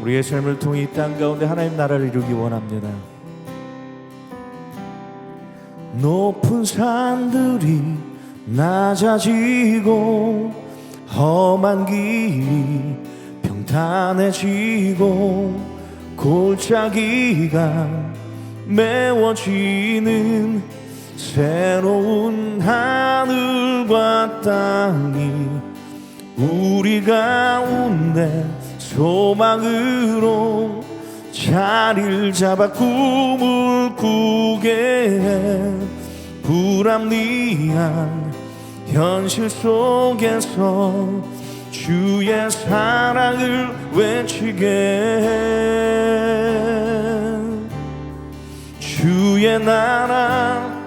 우리의 삶을 통해 이 땅 가운데 하나님 나라를 이루기 원합니다. 높은 산들이 낮아지고 험한 길이 평탄해지고 골짜기가 메워지는 새로운 하늘과 땅이 우리 가운데 소망으로 자리를 잡아 꿈을 꾸게 해. 불합리한 현실 속에서 주의 사랑을 외치게 해. 주의 나라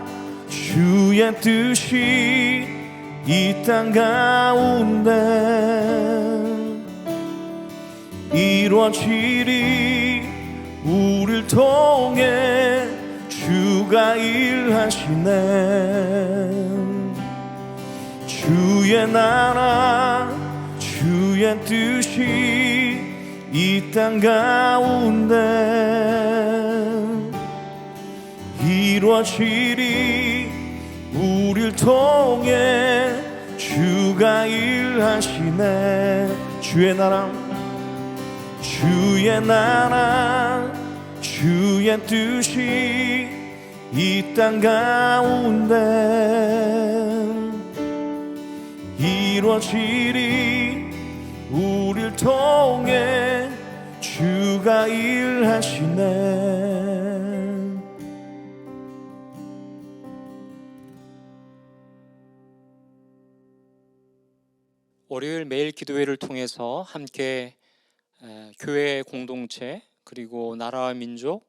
주의 뜻이 이 땅 가운데 이루어지리. 우릴 통해 주가 일하시네. 주의 나라 주의 뜻이 이 땅 가운데 이루어지리. 우릴 통해 주가 일하시네. 주의 나라 주의 나라 주의 뜻이 이 땅 가운데 이루어지리. 우릴 통해 주가 일하시네. 월요일 매일 기도회를 통해서 함께 교회 공동체 그리고 나라와 민족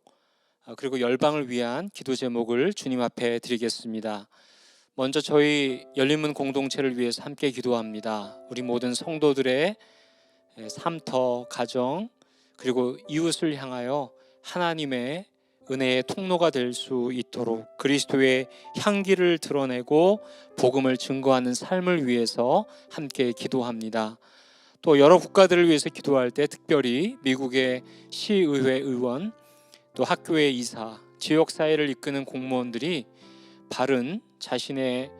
그리고 열방을 위한 기도 제목을 주님 앞에 드리겠습니다. 먼저 저희 열린문 공동체를 위해서 함께 기도합니다. 우리 모든 성도들의 삶터, 가정 그리고 이웃을 향하여 하나님의 은혜의 통로가 될 수 있도록 그리스도의 향기를 드러내고 복음을 증거하는 삶을 위해서 함께 기도합니다. 또 여러 국가들을 위해서 기도할 때 특별히 미국의 시의회 의원, 또 학교의 이사, 지역사회를 이끄는 공무원들이 바른 자신의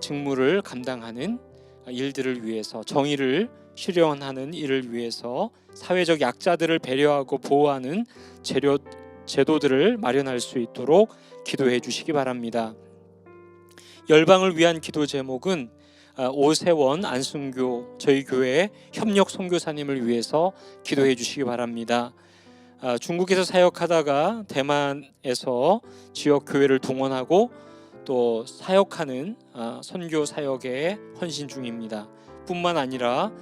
직무를 감당하는 일들을 위해서, 정의를 실현하는 일을 위해서 사회적 약자들을 배려하고 보호하는 제도들을 마련할 수 있도록 기도해 주시기 바랍니다. 열방을 위한 기도 제목은 오세원 안순교 저희 교회 협력 선교사님을 위해서 기도해 주시기 바랍니다. 중국에서 사역하다가 대만에서 지역 교회를 동원하고 또 사역하는 선교 사역에 헌신 중입니다. 뿐만 아니라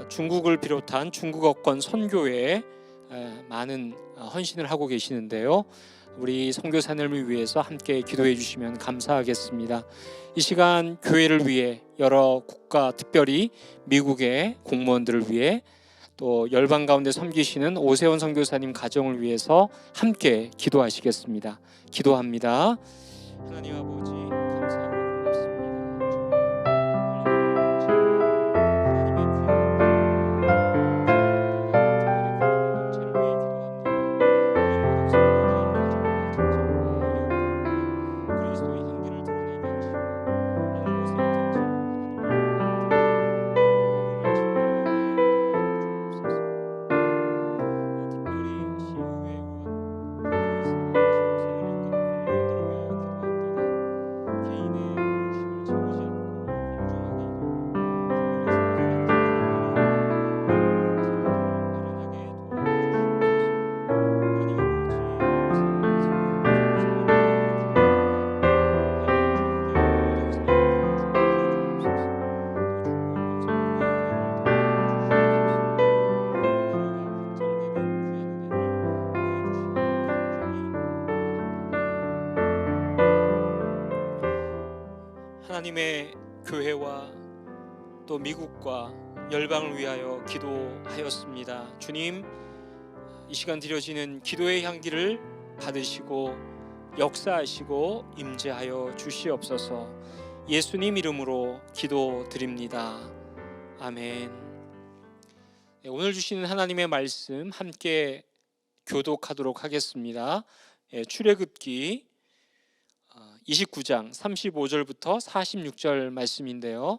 중국을 비롯한 중국어권 선교에 많은 헌신을 하고 계시는데요. 우리 선교사님을 위해서 함께 기도해 주시면 감사하겠습니다. 이 시간 교회를 위해 여러 국가, 특별히 미국의 공무원들을 위해 또 열방 가운데 섬기시는 오세원 선교사님 가정을 위해서 함께 기도하시겠습니다. 기도합니다. 하나님 아버지 감사하고 하나님의 교회와 또 미국과 열방을 위하여 기도하였습니다. 주님, 이 시간 드려지는 기도의 향기를 받으시고 역사하시고 임재하여 주시옵소서. 예수님 이름으로 기도드립니다. 아멘. 오늘 주시는 하나님의 말씀 함께 교독하도록 하겠습니다. 출애굽기 29장 35절부터 46절 말씀인데요.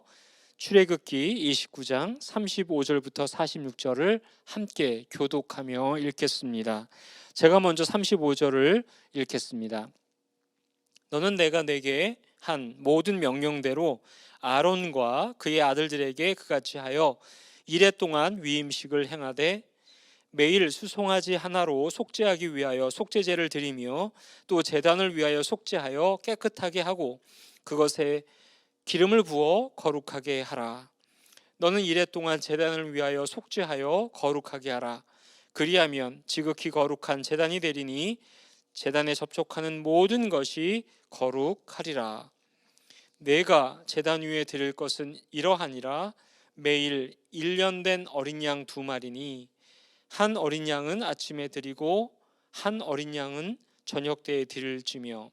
출애굽기 29장 35절부터 46절을 함께 교독하며 읽겠습니다. 제가 먼저 35절을 읽겠습니다. 너는 내가 내게 한 모든 명령대로 아론과 그의 아들들에게 그같이 하여 이레 동안 위임식을 행하되 매일 수송아지 하나로 속죄하기 위하여 속죄제를 드리며 또 제단을 위하여 속죄하여 깨끗하게 하고 그것에 기름을 부어 거룩하게 하라. 너는 이레 동안 제단을 위하여 속죄하여 거룩하게 하라. 그리하면 지극히 거룩한 제단이 되리니 제단에 접촉하는 모든 것이 거룩하리라. 내가 제단 위에 드릴 것은 이러하니라. 매일 1년 된 어린 양 2마리니 한 어린 양은 아침에 드리고 한 어린 양은 저녁 때에 드릴지며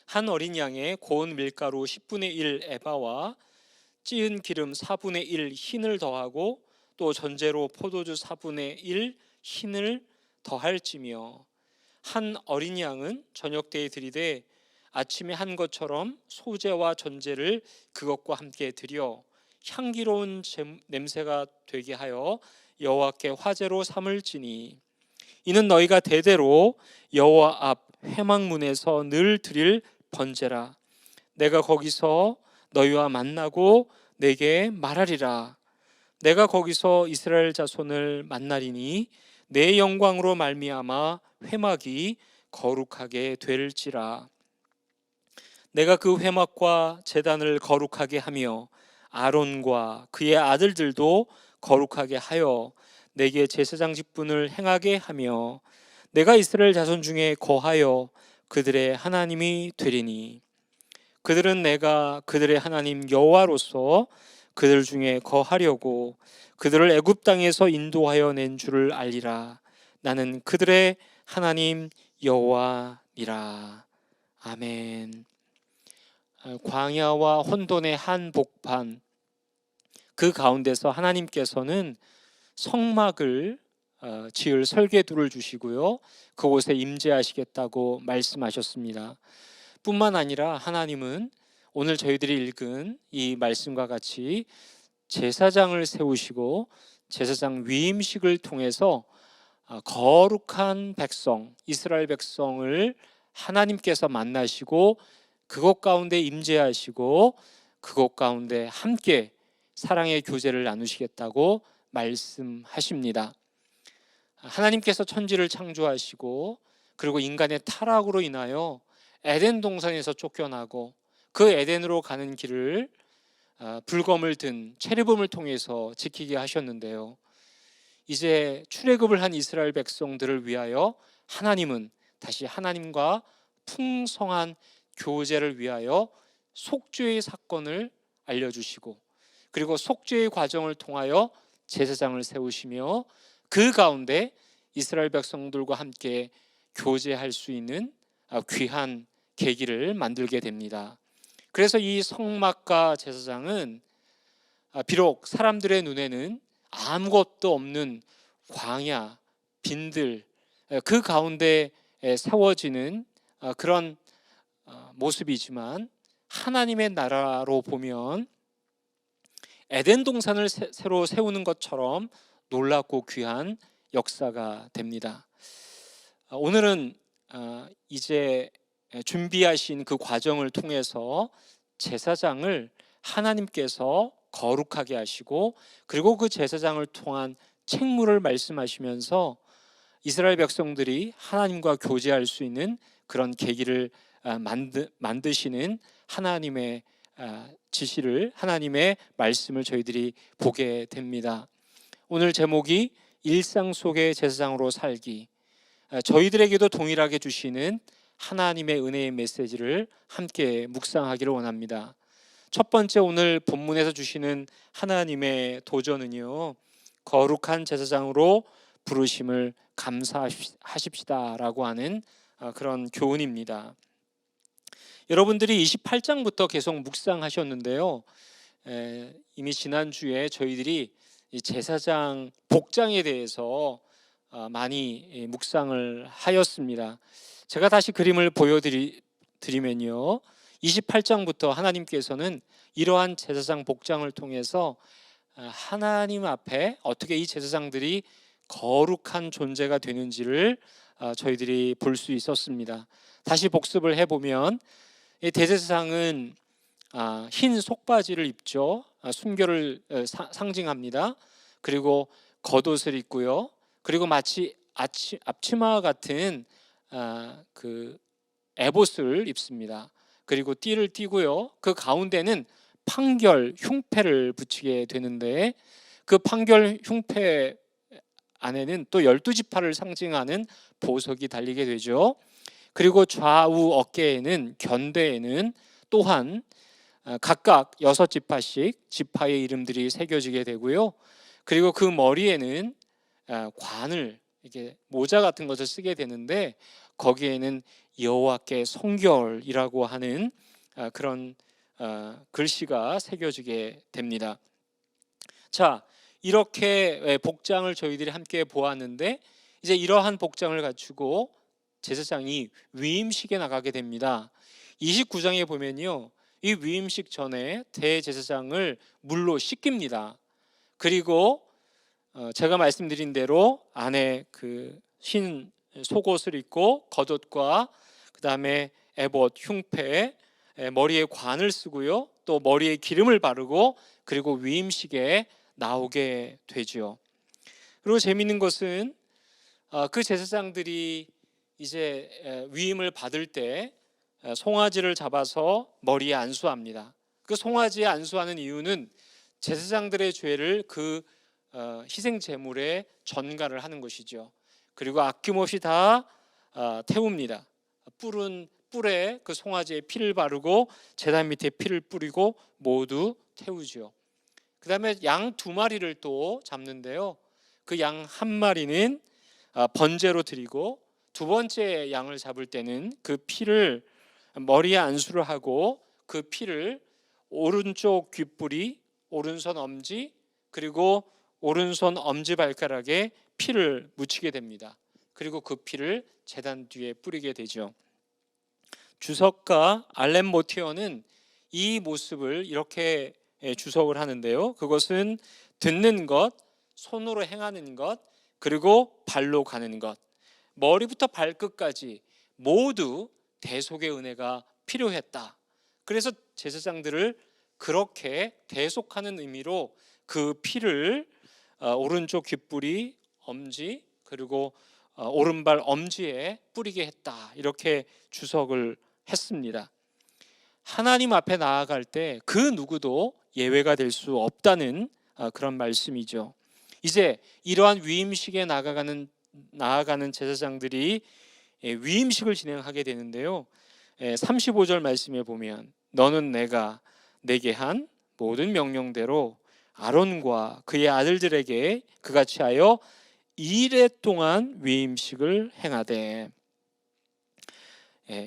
한 어린 양에 고운 밀가루 10분의 1 에바와 찌은 기름 4분의 1 흰을 더하고 또 전제로 포도주 4분의 1 흰을 더할지며 한 어린 양은 저녁 때에 드리되 아침에 한 것처럼 소제와 전제를 그것과 함께 드려 향기로운 냄새가 되게 하여 여호와께 화제로 삼을지니 이는 너희가 대대로 여호와 앞 회막문에서 늘 드릴 번제라. 내가 거기서 너희와 만나고 내게 말하리라. 내가 거기서 이스라엘 자손을 만나리니 내 영광으로 말미암아 회막이 거룩하게 될지라. 내가 그 회막과 제단을 거룩하게 하며 아론과 그의 아들들도 거룩하게 하여 내게 제사장 직분을 행하게 하며 내가 이스라엘 자손 중에 거하여 그들의 하나님이 되리니 그들은 내가 그들의 하나님 여호와로서 그들 중에 거하려고 그들을 애굽 땅에서 인도하여 낸 줄을 알리라. 나는 그들의 하나님 여호와니라. 아멘. 광야와 혼돈의 한복판 그 가운데서 하나님께서는 성막을 지을 설계도를 주시고요, 그곳에 임재하시겠다고 말씀하셨습니다. 뿐만 아니라 하나님은 오늘 저희들이 읽은 이 말씀과 같이 제사장을 세우시고 제사장 위임식을 통해서 거룩한 백성, 이스라엘 백성을 하나님께서 만나시고 그곳 가운데 임재하시고 그곳 가운데 함께 사랑의 교제를 나누시겠다고 말씀하십니다. 하나님께서 천지를 창조하시고 그리고 인간의 타락으로 인하여 에덴 동산에서 쫓겨나고 그 에덴으로 가는 길을 불검을 든 체르빔을 통해서 지키게 하셨는데요, 이제 출애굽을 한 이스라엘 백성들을 위하여 하나님은 다시 하나님과 풍성한 교제를 위하여 속죄의 사건을 알려주시고 그리고 속죄의 과정을 통하여 제사장을 세우시며 그 가운데 이스라엘 백성들과 함께 교제할 수 있는 귀한 계기를 만들게 됩니다. 그래서 이 성막과 제사장은 비록 사람들의 눈에는 아무것도 없는 광야, 빈들 그 가운데 세워지는 그런 모습이지만 하나님의 나라로 보면 에덴 동산을 새로 세우는 것처럼 놀랍고 귀한 역사가 됩니다. 오늘은 이제 준비하신 그 과정을 통해서 제사장을 하나님께서 거룩하게 하시고 그리고 그 제사장을 통한 책무를 말씀하시면서 이스라엘 백성들이 하나님과 교제할 수 있는 그런 계기를 만드시는 하나님의 지시를, 하나님의 말씀을 저희들이 보게 됩니다. 오늘 제목이 일상 속의 제사장으로 살기, 저희들에게도 동일하게 주시는 하나님의 은혜의 메시지를 함께 묵상하기를 원합니다. 첫 번째, 오늘 본문에서 주시는 하나님의 도전은요, 거룩한 제사장으로 부르심을 감사하십시다라고 하는 그런 교훈입니다. 여러분들이 28장부터 계속 묵상하셨는데요, 이미 지난주에 저희들이 이 제사장 복장에 대해서 많이 묵상을 하였습니다. 제가 다시 그림을 보여드리면요, 28장부터 하나님께서는 이러한 제사장 복장을 통해서 하나님 앞에 어떻게 이 제사장들이 거룩한 존재가 되는지를 저희들이 볼 수 있었습니다. 다시 복습을 해보면 이 대제사장은 흰 속바지를 입죠. 순교를 상징합니다. 그리고 겉옷을 입고요. 그리고 마치 앞치마 같은 그 에봇을 입습니다. 그리고 띠를 띠고요. 그 가운데는 판결 흉패를 붙이게 되는데, 그 판결 흉패 안에는 또 12지파를 상징하는 보석이 달리게 되죠. 그리고 좌우 어깨에는, 견대에는 또한 각각 6지파씩 지파의 이름들이 새겨지게 되고요. 그리고 그 머리에는 관을, 이게 모자 같은 것을 쓰게 되는데, 거기에는 여호와께 성결이라고 하는 그런 글씨가 새겨지게 됩니다. 자, 이렇게 복장을 저희들이 함께 보았는데, 이제 이러한 복장을 갖추고 제사장이 위임식에 나가게 됩니다. 29장에 보면요, 이 위임식 전에 대제사장을 물로 씻깁니다. 그리고 제가 말씀드린 대로 안에 그 흰 속옷을 입고 겉옷과 그 다음에 에봇, 흉패, 머리에 관을 쓰고요, 또 머리에 기름을 바르고, 그리고 위임식에 나오게 되죠. 그리고 재미있는 것은 그 제사장들이 이제 위임을 받을 때 송아지를 잡아서 머리에 안수합니다. 그 송아지에 안수하는 이유는 제사장들의 죄를 그 희생 제물에 전가를 하는 것이죠. 그리고 아낌없이 다 태웁니다. 뿔에 그 송아지의 피를 바르고 제단 밑에 피를 뿌리고 모두 태우죠. 그 다음에 양 2마리를 또 잡는데요, 그 양 1마리는 번제로 드리고, 두 번째 양을 잡을 때는 그 피를 머리에 안수를 하고, 그 피를 오른쪽 귓불이, 오른손 엄지, 그리고 오른손 엄지발가락에 피를 묻히게 됩니다. 그리고 그 피를 제단 뒤에 뿌리게 되죠. 주석가 알렌 모티어는 이 모습을 이렇게 주석을 하는데요, 그것은 듣는 것, 손으로 행하는 것, 그리고 발로 가는 것, 머리부터 발끝까지 모두 대속의 은혜가 필요했다. 그래서 제사장들을 그렇게 대속하는 의미로 그 피를 오른쪽 귓불이, 엄지, 그리고 오른발 엄지에 뿌리게 했다, 이렇게 주석을 했습니다. 하나님 앞에 나아갈 때 그 누구도 예외가 될 수 없다는 그런 말씀이죠. 이제 이러한 위임식에 나아가는 제사장들이 위임식을 진행하게 되는데요, 35절 말씀에 보면 너는 내가 내게 한 모든 명령대로 아론과 그의 아들들에게 그같이 하여 2일 동안 위임식을 행하되,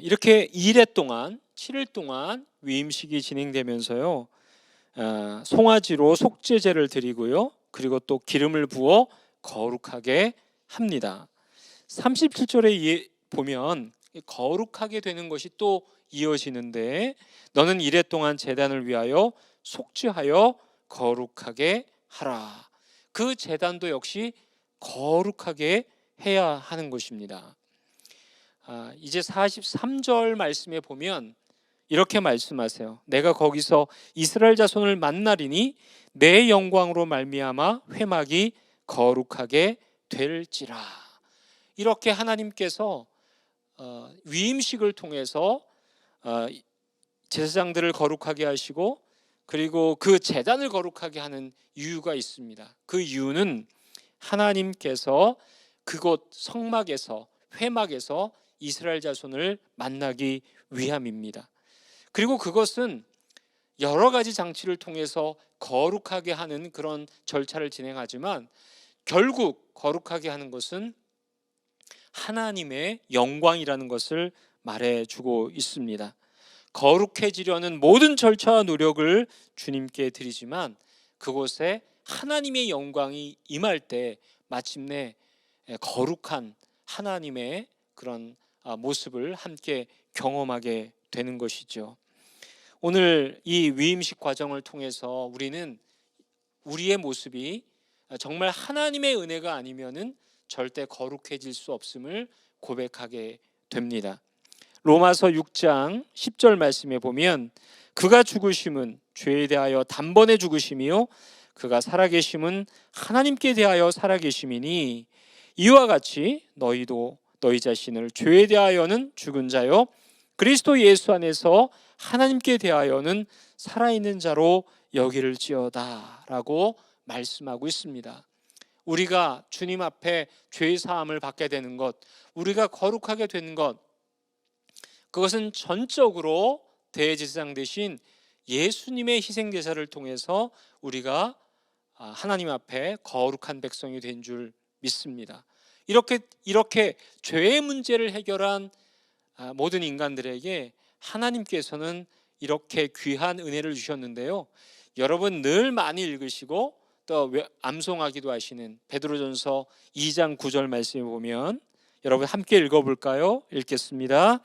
이렇게 2일 동안 7일 동안 위임식이 진행되면서요, 송아지로 속죄제를 드리고요, 그리고 또 기름을 부어 거룩하게 합니다. 37절에 보면 거룩하게 되는 것이 또 이어지는데, 너는 2일 동안 제단을 위하여 속죄하여 거룩하게 하라. 그 제단도 역시 거룩하게 해야 하는 것입니다. 이제 43절 말씀에 보면 이렇게 말씀하세요. 내가 거기서 이스라엘 자손을 만나리니 내 영광으로 말미암아 회막이 거룩하게 될지라. 이렇게 하나님께서 위임식을 통해서 제사장들을 거룩하게 하시고, 그리고 그 제단을 거룩하게 하는 이유가 있습니다. 그 이유는 하나님께서 그곳 성막에서, 회막에서 이스라엘 자손을 만나기 위함입니다. 그리고 그것은 여러 가지 장치를 통해서 거룩하게 하는 그런 절차를 진행하지만, 결국 거룩하게 하는 것은 하나님의 영광이라는 것을 말해주고 있습니다. 거룩해지려는 모든 절차와 노력을 주님께 드리지만 그곳에 하나님의 영광이 임할 때 마침내 거룩한 하나님의 그런 모습을 함께 경험하게 되는 것이죠. 오늘 이 위임식 과정을 통해서 우리는 우리의 모습이 정말 하나님의 은혜가 아니면은 절대 거룩해질 수 없음을 고백하게 됩니다. 로마서 6장 10절 말씀에 보면 그가 죽으심은 죄에 대하여 단번에 죽으심이요 그가 살아계심은 하나님께 대하여 살아계심이니 이와 같이 너희도 너희 자신을 죄에 대하여는 죽은 자요 그리스도 예수 안에서 하나님께 대하여는 살아있는 자로 여기를지어다 라고 말씀하고 있습니다. 우리가 주님 앞에 죄의 사함을 받게 되는 것, 우리가 거룩하게 되는 것, 그것은 전적으로 대제사장 되신 예수님의 희생제사를 통해서 우리가 하나님 앞에 거룩한 백성이 된 줄 믿습니다. 이렇게 죄의 문제를 해결한 모든 인간들에게 하나님께서는 이렇게 귀한 은혜를 주셨는데요. 여러분 늘 많이 읽으시고 또 암송하기도 하시는 베드로전서 2장 9절 말씀에 보면 여러분 함께 읽어볼까요? 읽겠습니다.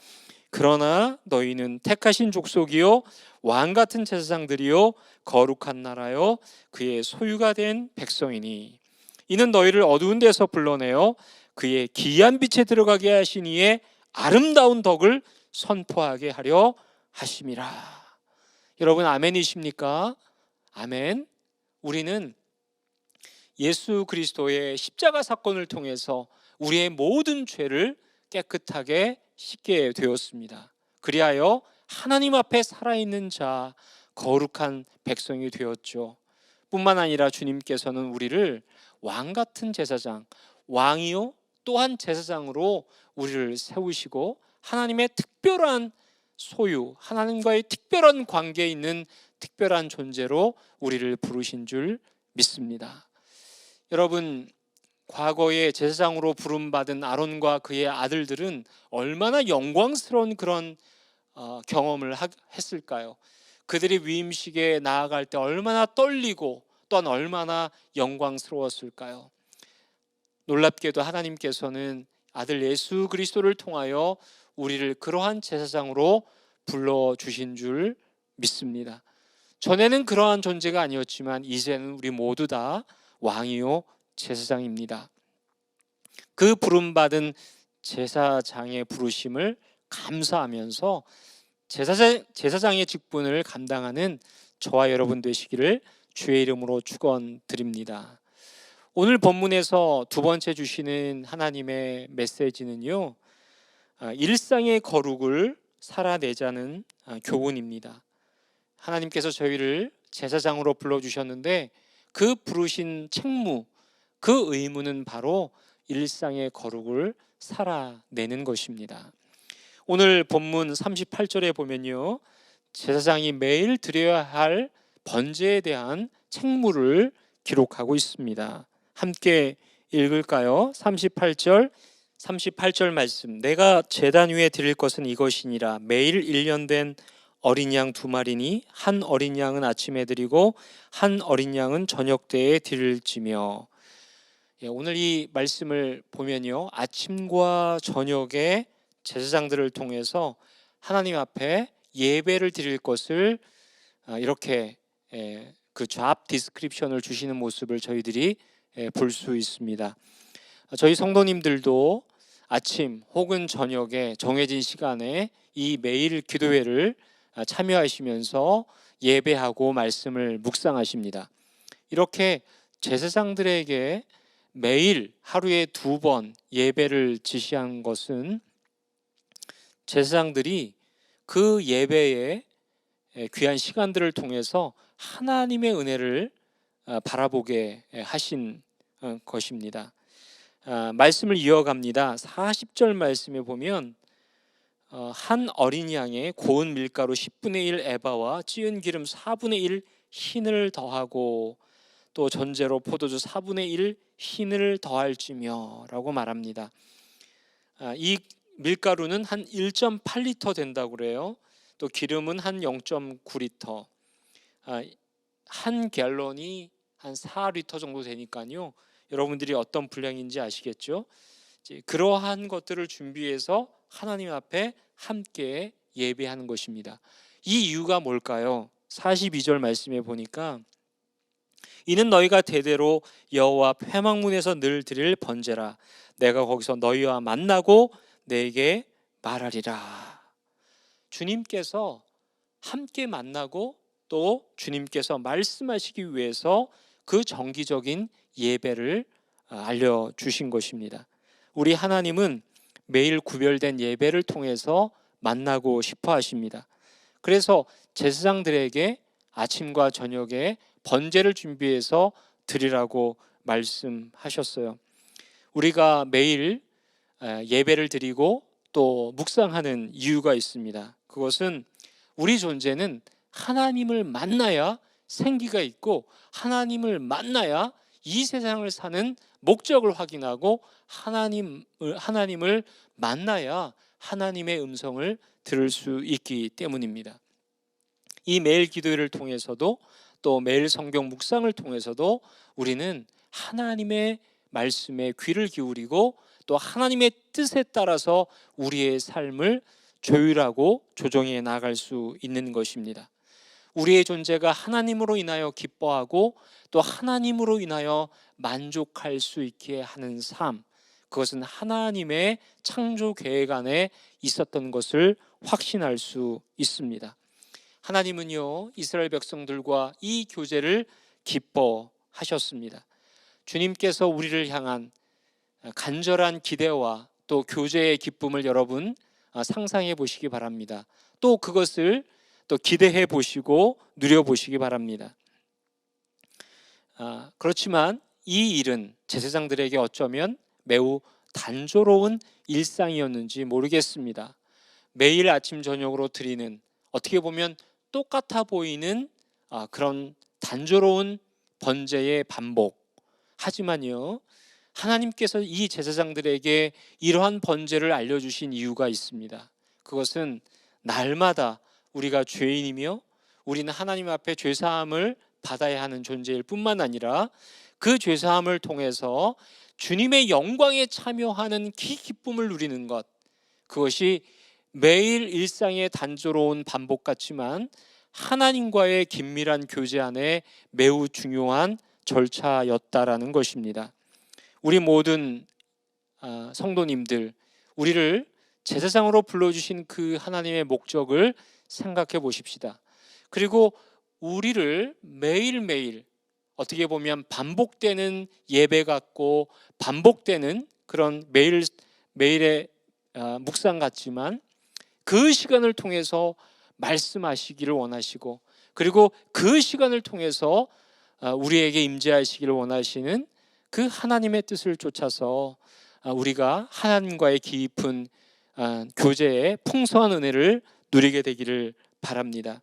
그러나 너희는 택하신 족속이요 왕 같은 제사장들이요 거룩한 나라요 그의 소유가 된 백성이니 이는 너희를 어두운 데서 불러내어 그의 기이한 빛에 들어가게 하신 이의 아름다운 덕을 선포하게 하려 하심이라. 여러분 아멘이십니까? 아멘. 우리는 예수 그리스도의 십자가 사건을 통해서 우리의 모든 죄를 깨끗하게 씻게 되었습니다. 그리하여 하나님 앞에 살아있는 자 거룩한 백성이 되었죠. 뿐만 아니라 주님께서는 우리를 왕 같은 제사장, 왕이요 또한 제사장으로 우리를 세우시고 하나님의 특별한 소유, 하나님과의 특별한 관계에 있는 특별한 존재로 우리를 부르신 줄 믿습니다. 여러분 과거에 제사장으로 부름받은 아론과 그의 아들들은 얼마나 영광스러운 그런 경험을 했을까요? 그들이 위임식에 나아갈 때 얼마나 떨리고 또한 얼마나 영광스러웠을까요? 놀랍게도 하나님께서는 아들 예수 그리스도를 통하여 우리를 그러한 제사장으로 불러주신 줄 믿습니다. 전에는 그러한 존재가 아니었지만 이제는 우리 모두 다 왕이요 제사장입니다. 그 부름받은 제사장의 부르심을 감사하면서 제사장의 직분을 감당하는 저와 여러분 되시기를 주의 이름으로 축원드립니다. 오늘 본문에서 두 번째 주시는 하나님의 메시지는요, 일상의 거룩을 살아내자는 교훈입니다. 하나님께서 저희를 제사장으로 불러주셨는데 그 부르신 책무, 그 의무는 바로 일상의 거룩을 살아내는 것입니다. 오늘 본문 38절에 보면요, 제사장이 매일 드려야 할 번제에 대한 책무를 기록하고 있습니다. 함께 읽을까요? 38절 말씀. 내가 제단 위에 드릴 것은 이것이니라. 매일 1년 된 어린 양 2마리니 한 어린 양은 아침에 드리고 한 어린 양은 저녁 때에 드릴지며. 오늘 이 말씀을 보면요, 아침과 저녁에 제사장들을 통해서 하나님 앞에 예배를 드릴 것을 이렇게 그 잡 디스크립션을 주시는 모습을 저희들이 볼 수 있습니다. 저희 성도님들도 아침 혹은 저녁에 정해진 시간에 이 매일 기도회를 참여하시면서 예배하고 말씀을 묵상하십니다. 이렇게 제사장들에게 매일 하루에 2번 예배를 지시한 것은 제사장들이 그 예배의 귀한 시간들을 통해서 하나님의 은혜를 바라보게 하신 것입니다. 말씀을 이어갑니다. 40절 말씀에 보면 한 어린 양에 고운 밀가루 10분의 1 에바와 찌은 기름 4분의 1 흰을 더하고 또 전제로 포도주 4분의 1 흰을 더할지며 라고 말합니다. 이 밀가루는 한 1.8리터 된다고 그래요. 또 기름은 한 0.9리터, 한 갤런이 한 4리터 정도 되니까요. 여러분들이 어떤 분량인지 아시겠죠? 이제 그러한 것들을 준비해서 하나님 앞에 함께 예배하는 것입니다. 이 이유가 뭘까요? 42절 말씀에 보니까 이는 너희가 대대로 여호와 앞 회막문에서 늘 드릴 번제라. 내가 거기서 너희와 만나고 내게 말하리라. 주님께서 함께 만나고 또 주님께서 말씀하시기 위해서 그 정기적인 예배를 알려주신 것입니다. 우리 하나님은 매일 구별된 예배를 통해서 만나고 싶어 하십니다. 그래서 제사장들에게 아침과 저녁에 번제를 준비해서 드리라고 말씀하셨어요. 우리가 매일 예배를 드리고 또 묵상하는 이유가 있습니다. 그것은 우리 존재는 하나님을 만나야 생기가 있고 하나님을 만나야 이 세상을 사는 목적을 확인하고 하나님을 만나야 하나님의 음성을 들을 수 있기 때문입니다. 이 매일 기도회를 통해서도 또 매일 성경 묵상을 통해서도 우리는 하나님의 말씀에 귀를 기울이고 또 하나님의 뜻에 따라서 우리의 삶을 조율하고 조정해 나갈 수 있는 것입니다. 우리의 존재가 하나님으로 인하여 기뻐하고 또 하나님으로 인하여 만족할 수 있게 하는 삶, 그것은 하나님의 창조 계획 안에 있었던 것을 확신할 수 있습니다. 하나님은요, 이스라엘 백성들과 이 교제를 기뻐하셨습니다. 주님께서 우리를 향한 간절한 기대와 또 교제의 기쁨을 여러분 상상해 보시기 바랍니다. 또 그것을 또 기대해 보시고 누려 보시기 바랍니다. 그렇지만 이 일은 제사장들에게 어쩌면 매우 단조로운 일상이었는지 모르겠습니다. 매일 아침 저녁으로 드리는 어떻게 보면 똑같아 보이는 그런 단조로운 번제의 반복. 하지만요, 하나님께서 이 제사장들에게 이러한 번제를 알려주신 이유가 있습니다. 그것은 날마다 우리가 죄인이며 우리는 하나님 앞에 죄사함을 받아야 하는 존재일 뿐만 아니라 그 죄사함을 통해서 주님의 영광에 참여하는 기쁨을 누리는 것, 그것이 매일 일상의 단조로운 반복 같지만 하나님과의 긴밀한 교제 안에 매우 중요한 절차였다라는 것입니다. 우리 모든 성도님들, 우리를 제사장으로 불러주신 그 하나님의 목적을 생각해 보십시다. 그리고 우리를 매일매일 어떻게 보면 반복되는 예배 같고 반복되는 그런 매일의 묵상 같지만 그 시간을 통해서 말씀하시기를 원하시고 그리고 그 시간을 통해서 우리에게 임재하시기를 원하시는 그 하나님의 뜻을 쫓아서 우리가 하나님과의 깊은 교제의 풍성한 은혜를 누리게 되기를 바랍니다.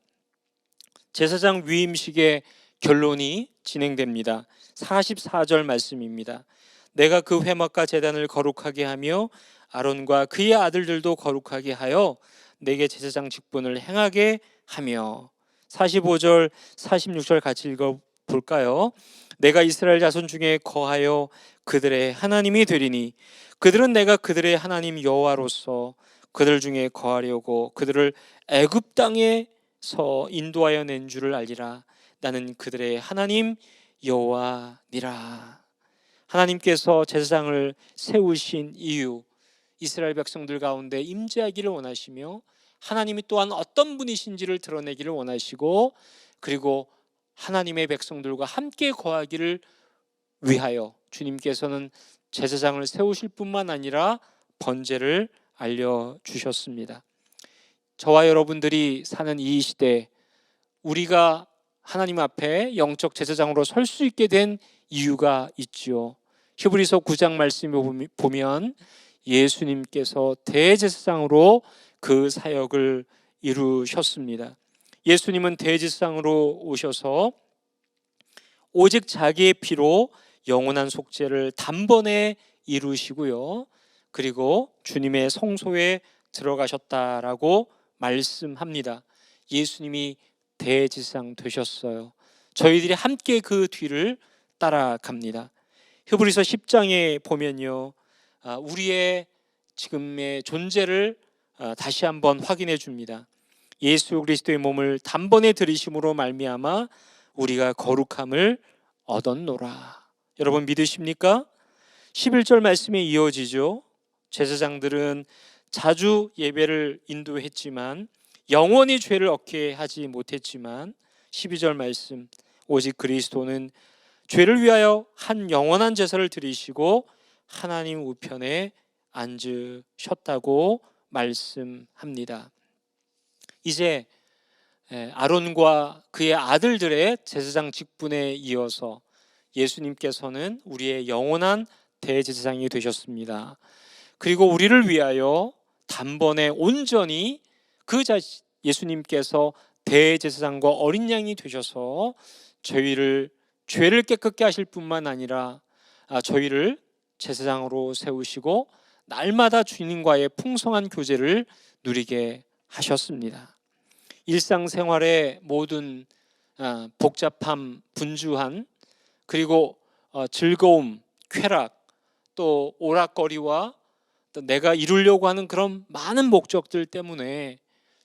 제사장 위임식의 결론이 진행됩니다. 44절 말씀입니다. 내가 그 회막과 제단을 거룩하게 하며 아론과 그의 아들들도 거룩하게 하여 내게 제사장 직분을 행하게 하며 45절 46절 같이 읽어볼까요? 내가 이스라엘 자손 중에 거하여 그들의 하나님이 되리니 그들은 내가 그들의 하나님 여호와로서 그들 중에 거하려고 그들을 애굽 땅에서 인도하여 낸 줄을 알리라. 나는 그들의 하나님 여호와니라. 하나님께서 제사장을 세우신 이유, 이스라엘 백성들 가운데 임재하기를 원하시며 하나님이 또한 어떤 분이신지를 드러내기를 원하시고 그리고 하나님의 백성들과 함께 거하기를 위하여 주님께서는 제사장을 세우실 뿐만 아니라 번제를 알려주셨습니다. 저와 여러분들이 사는 이 시대, 우리가 하나님 앞에 영적 제사장으로 설 수 있게 된 이유가 있지요. 히브리서 9장 말씀에 보면 예수님께서 대제사장으로 그 사역을 이루셨습니다. 예수님은 대제사장으로 오셔서 오직 자기의 피로 영원한 속죄를 단번에 이루시고요. 그리고 주님의 성소에 들어가셨다라고 말씀합니다. 예수님이 대제사장 되셨어요. 저희들이 함께 그 뒤를 따라갑니다. 히브리서 10장에 보면요, 우리의 지금의 존재를 다시 한번 확인해 줍니다. 예수 그리스도의 몸을 단번에 들이심으로 말미암아 우리가 거룩함을 얻었노라. 여러분 믿으십니까? 11절 말씀에 이어지죠. 제사장들은 자주 예배를 인도했지만 영원히 죄를 얻게 하지 못했지만 12절 말씀, 오직 그리스도는 죄를 위하여 한 영원한 제사를 드리시고 하나님 우편에 앉으셨다고 말씀합니다. 이제 아론과 그의 아들들의 제사장 직분에 이어서 예수님께서는 우리의 영원한 대제사장이 되셨습니다. 그리고 우리를 위하여 단번에 온전히 예수님께서 대제사장과 어린 양이 되셔서 죄를 깨끗게 하실 뿐만 아니라 저희를 제사장으로 세우시고 날마다 주님과의 풍성한 교제를 누리게 하셨습니다. 일상생활의 모든 복잡함, 분주한, 그리고 즐거움, 쾌락, 또 오락거리와 또 내가 이루려고 하는 그런 많은 목적들 때문에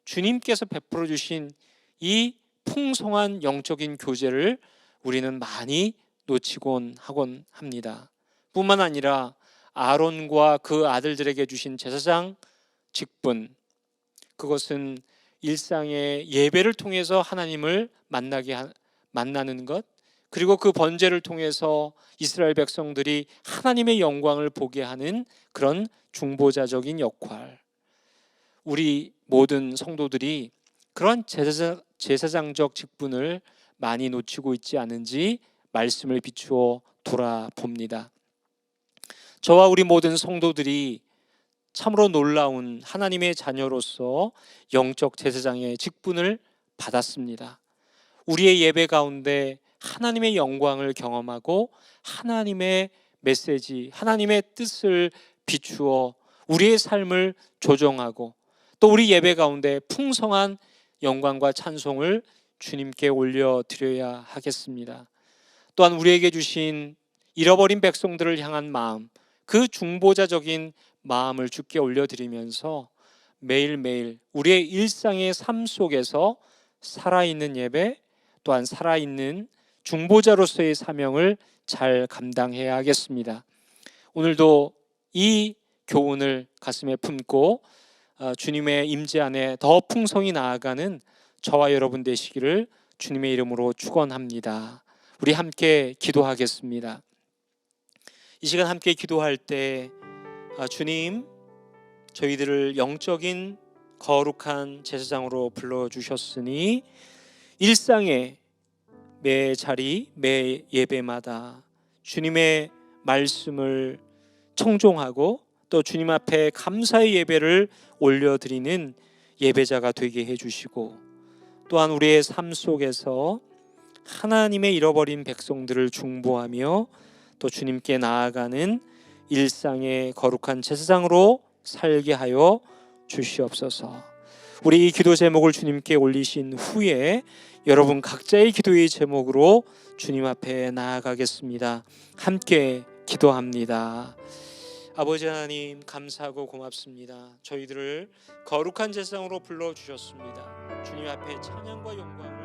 주님께서 베풀어 주신 이 풍성한 영적인 교제를 우리는 많이 놓치곤 하곤 합니다. 뿐만 아니라 아론과 그 아들들에게 주신 제사장 직분, 그것은 일상의 예배를 통해서 하나님을 만나는 것, 그리고 그 번제를 통해서 이스라엘 백성들이 하나님의 영광을 보게 하는 그런 중보자적인 역할. 우리 모든 성도들이 그런 제사장적 직분을 많이 놓치고 있지 않은지 말씀을 비추어 돌아봅니다. 저와 우리 모든 성도들이 참으로 놀라운 하나님의 자녀로서 영적 제사장의 직분을 받았습니다. 우리의 예배 가운데 하나님의 영광을 경험하고 하나님의 메시지, 하나님의 뜻을 비추어 우리의 삶을 조정하고 또 우리 예배 가운데 풍성한 영광과 찬송을 주님께 올려드려야 하겠습니다. 또한 우리에게 주신 잃어버린 백성들을 향한 마음, 그 중보자적인 마음을 주께 올려드리면서 매일매일 우리의 일상의 삶 속에서 살아있는 예배, 또한 살아있는 중보자로서의 사명을 잘 감당해야 하겠습니다. 오늘도 이 교훈을 가슴에 품고 주님의 임재 안에 더 풍성히 나아가는 저와 여러분 되시기를 주님의 이름으로 축원합니다. 우리 함께 기도하겠습니다. 이 시간 함께 기도할 때 주님, 저희들을 영적인 거룩한 제사장으로 불러주셨으니 일상의 매 자리, 매 예배마다 주님의 말씀을 청종하고 또 주님 앞에 감사의 예배를 올려드리는 예배자가 되게 해주시고, 또한 우리의 삶 속에서 하나님의 잃어버린 백성들을 중보하며 또 주님께 나아가는 일상의 거룩한 제사장으로 살게 하여 주시옵소서. 우리 이 기도 제목을 주님께 올리신 후에 여러분 각자의 기도의 제목으로 주님 앞에 나아가겠습니다. 함께 기도합니다. 아버지 하나님, 감사하고 고맙습니다. 저희들을 거룩한 제사장으로 불러주셨습니다. 주님 앞에 찬양과 영광